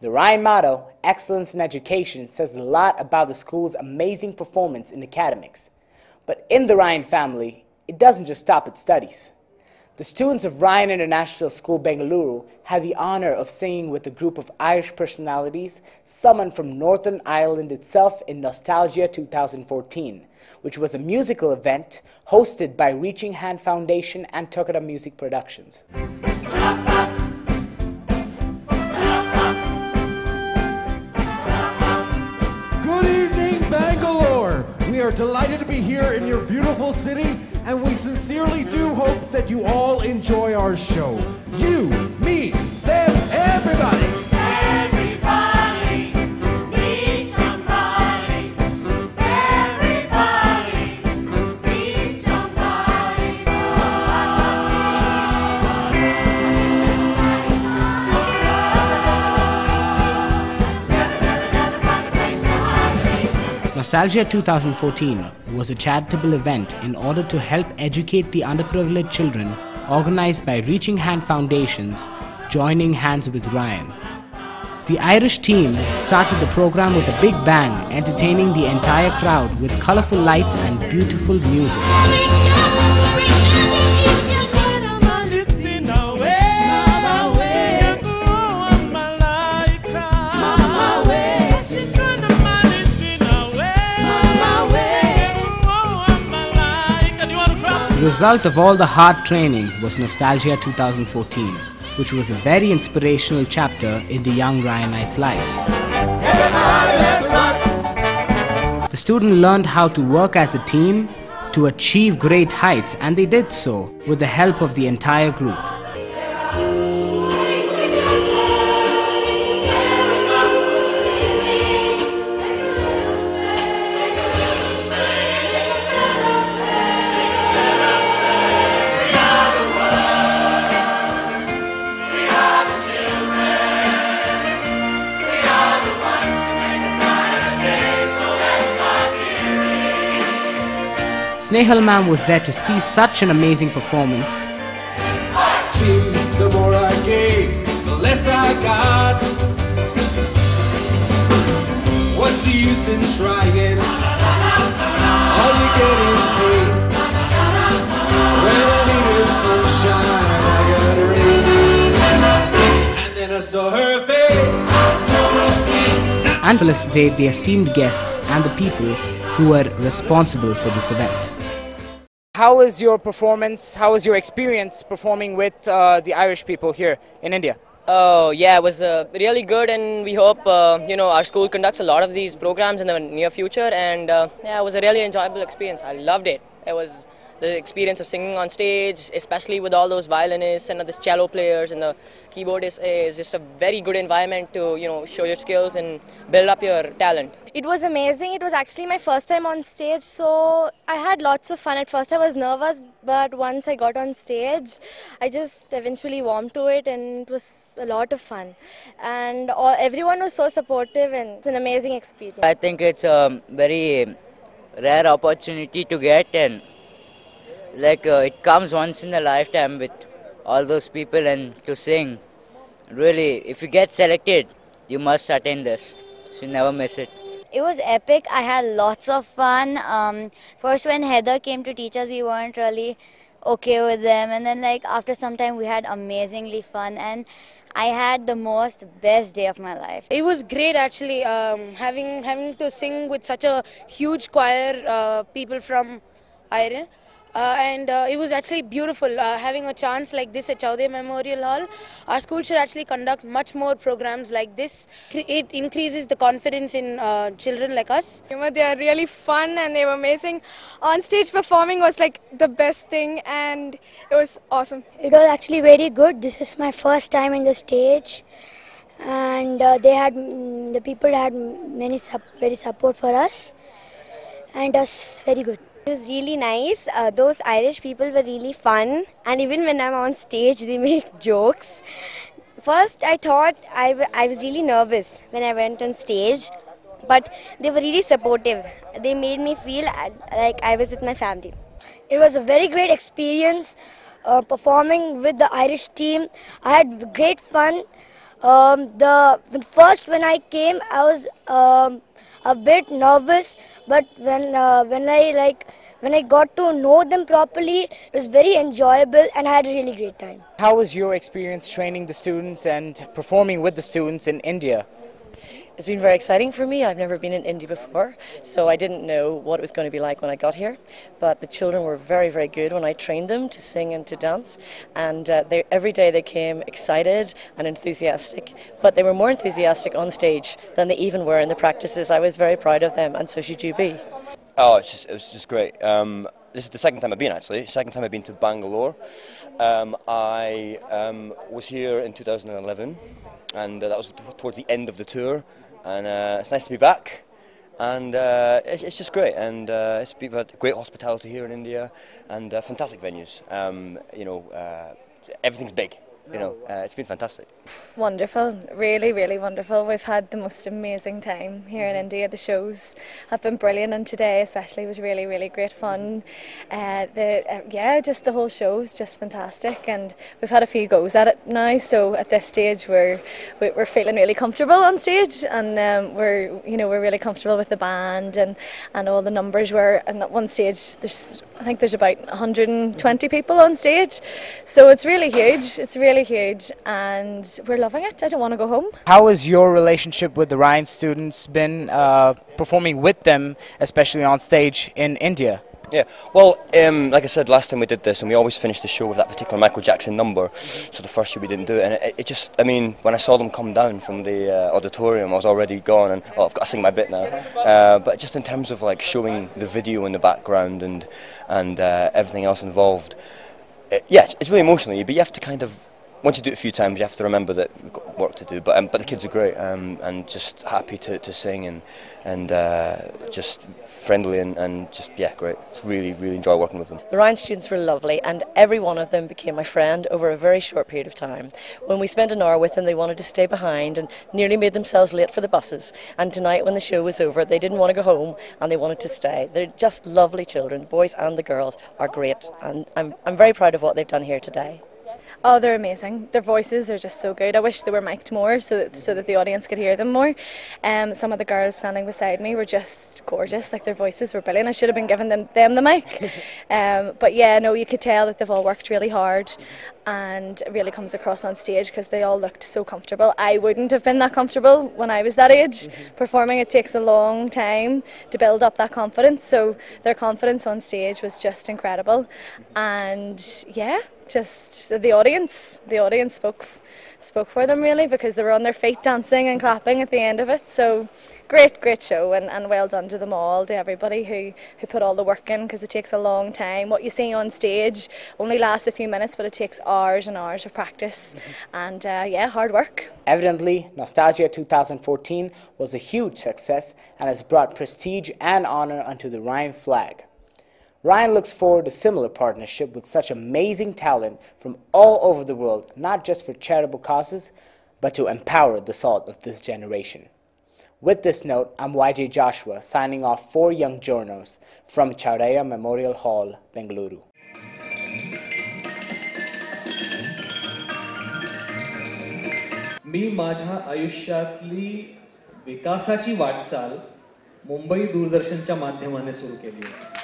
The Ryan motto, Excellence in Education, says a lot about the school's amazing performance in academics. But in the Ryan family, it doesn't just stop at studies. The students of Ryan International School, Bengaluru, had the honor of singing with a group of Irish personalities summoned from Northern Ireland itself in Nostalgia 2014, which was a musical event hosted by Reaching Hand Foundation and Takada Music Productions. Good evening, Bangalore! We are delighted to be here in your beautiful city, and we sincerely do hope that you all enjoy our show. You, me, them, everybody! Everybody needs somebody. Everybody needs somebody. Nostalgia 2014 was a charitable event in order to help educate the underprivileged children, organized by Reaching Hand Foundations, Joining Hands with Ryan. The Irish team started the program with a big bang, entertaining the entire crowd with colorful lights and beautiful music. The result of all the hard training was Nostalgia 2014, which was a very inspirational chapter in the young Ryanites' lives. The students learned how to work as a team to achieve great heights, and they did so with the help of the entire group. Snehal ma'am was there to see such an amazing performance. Seemed the more I gave, the less I got. What's the use in trying? All you get is pain. When I needed sunshine, I got rain. And then I saw her face. And felicitate the esteemed guests and the people who were responsible for this event. How was your performance? How was your experience performing with the Irish people here in India? Oh yeah, it was really good, and we hope our school conducts a lot of these programs in the near future. And yeah, it was a really enjoyable experience. I loved it. It was the experience of singing on stage, especially with all those violinists and the cello players and the keyboardists, is just a very good environment to show your skills and build up your talent. It was amazing. It was actually my first time on stage, so I had lots of fun. At first I was nervous, but once I got on stage, I just eventually warmed to it, and it was a lot of fun. And everyone was so supportive, and it's an amazing experience. I think it's a very rare opportunity to get, and it comes once in a lifetime with all those people, and to sing. Really, if you get selected, you must attend this. So you never miss it. It was epic. I had lots of fun. First, when Heather came to teach us, we weren't really okay with them, and then after some time, we had amazingly fun, and I had the best day of my life. It was great actually, having to sing with such a huge choir, people from Ireland. And it was actually beautiful having a chance like this at Chowdhury Memorial Hall. Our school should actually conduct much more programs like this. It increases the confidence in children like us. They are really fun and they were amazing. On stage performing was the best thing, and it was awesome. It was actually very good. This is my first time in the stage, and the people had very support for us, and it was very good. It was really nice. Those Irish people were really fun, and even when I'm on stage, they make jokes. First, I thought I was really nervous when I went on stage, but they were really supportive. They made me feel like I was with my family. It was a very great experience performing with the Irish team. I had great fun. First when I came, I was a bit nervous, but when I got to know them properly, it was very enjoyable and I had a really great time. How was your experience training the students and performing with the students in India? It's been very exciting for me. I've never been in India before, so I didn't know what it was going to be like when I got here. But the children were very, very good when I trained them to sing and to dance. And every day they came excited and enthusiastic. But they were more enthusiastic on stage than they even were in the practices. I was very proud of them, and so should you be. Oh, it was just great. This is the second time I've been, actually. Second time I've been to Bangalore. I was here in 2011, and that was towards the end of the tour. And it's nice to be back, and it's just great. And we've had great hospitality here in India, and fantastic venues. Everything's big. It's been fantastic. Wonderful, really, really wonderful. We've had the most amazing time here in India. The shows have been brilliant, and today especially was really, really great fun. Just the whole show is just fantastic, and we've had a few goes at it now. So at this stage, we're feeling really comfortable on stage, and we're really comfortable with the band and all the numbers. And at one stage, I think there's about 120 people on stage, so it's really huge. It's really huge, and we're loving it. I don't want to go home. How has your relationship with the Ryan students been performing with them, especially on stage in India? Yeah, well, like I said last time we did this, and we always finish the show with that particular Michael Jackson number. So the first year we didn't do it, and it just, when I saw them come down from the auditorium, I was already gone, and I've got to sing my bit now. But just in terms of like showing the video in the background and everything else involved, it's really emotional. But you have to kind of, once you do it a few times, you have to remember that we've got work to do. But the kids are great, and just happy to sing and just friendly and just great. It's really, really enjoy working with them. The Ryan students were lovely, and every one of them became my friend over a very short period of time. When we spent an hour with them, they wanted to stay behind and nearly made themselves late for the buses. And tonight, when the show was over, they didn't want to go home and they wanted to stay. They're just lovely children. The boys and the girls are great, and I'm very proud of what they've done here today. Oh, they're amazing. Their voices are just so good. I wish they were mic'd more so that the audience could hear them more. Some of the girls standing beside me were just gorgeous. Like, their voices were brilliant. I should have been giving them the mic. But yeah, no, you could tell that they've all worked really hard, and it really comes across on stage because they all looked so comfortable. I wouldn't have been that comfortable when I was that age. Performing, it takes a long time to build up that confidence. So their confidence on stage was just incredible. And yeah, just the audience spoke for them really, because they were on their feet dancing and clapping at the end of it. So great show, and well done to them all, to everybody who put all the work in, because it takes a long time. What you see on stage only lasts a few minutes, but it takes hours and hours of practice, and hard work. Evidently, Nostalgia 2014 was a huge success and has brought prestige and honor unto the Ryan flag. Ryan looks forward to a similar partnership with such amazing talent from all over the world, not just for charitable causes, but to empower the salt of this generation. With this note, I'm YJ Joshua, signing off for Young Journos from Chaudhaya Memorial Hall, Bengaluru. मी माझ्या आयुष्यातली विकासाची वाटचाल मुंबई दूरदर्शनच्या माध्यमाने सुरू केली होती.